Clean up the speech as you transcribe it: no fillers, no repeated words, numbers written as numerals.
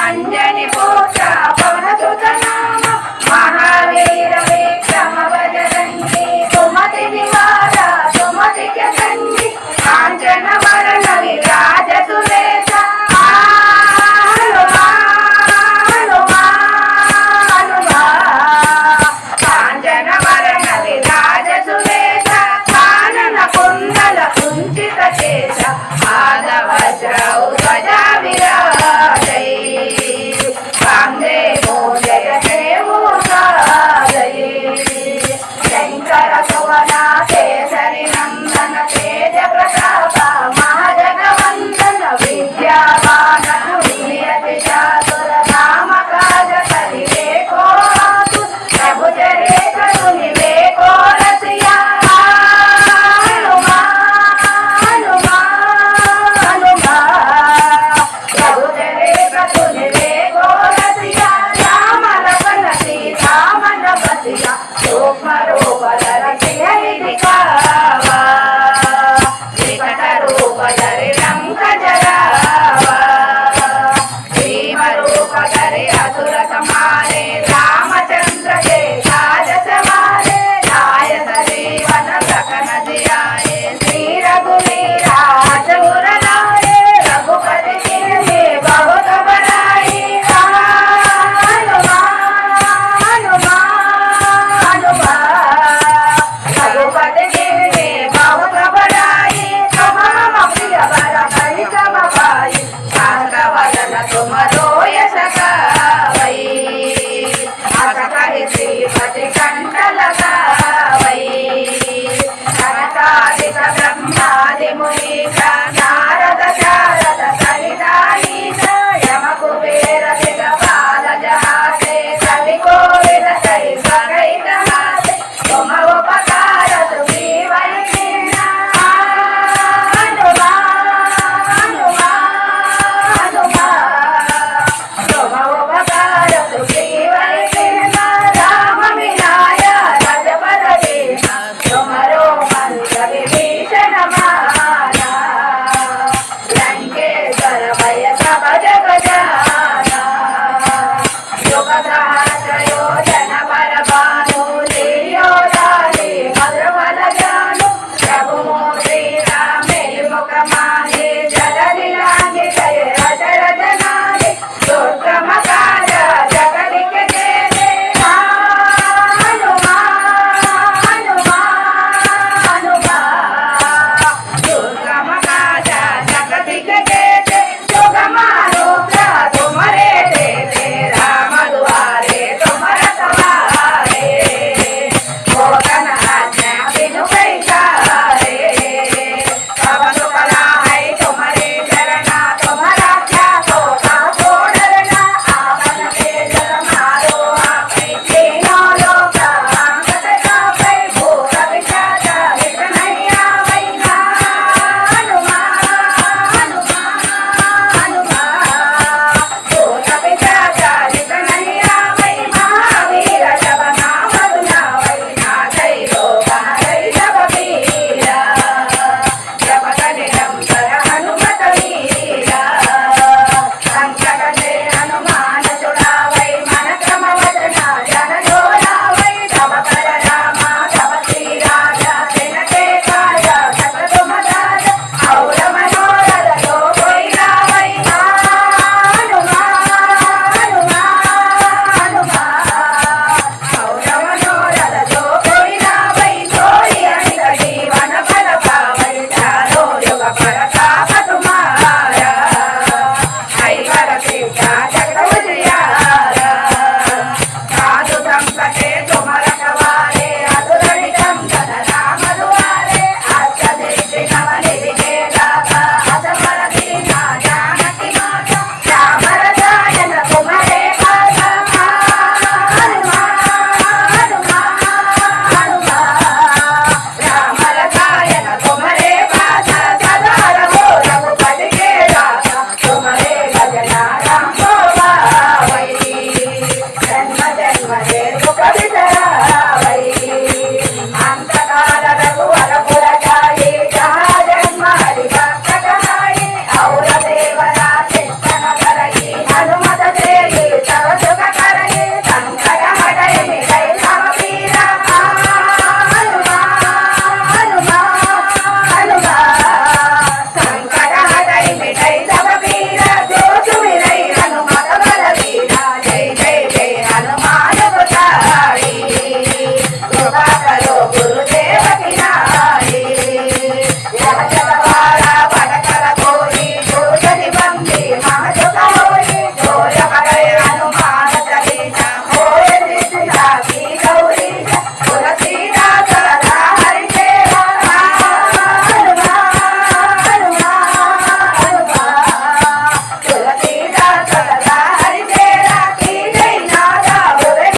अंजनी पुत्र पवन सुत नाम महावीर विक्रम बजरंगी सुमति निवार सुमति के संगी कांचन वरण विराज सुरेश कांचन वरण विराज सुरेश कानन कुंडल कुंचित केश पादवज्र ध्वजा विराजै कांदे मोदयते मूषादये शंकर सुवन केसरी नंदन तेज प्रताप महाजगवंदन विद्यावान गुणियति चातुर नाम काज करिवे को प्रभु चरित्र सुनिवे को रसिया प्रभु चरित्र सुनिवे को रसिया राम लखन सीता मन बसिया सूक्ष्म रूप धरि सिंह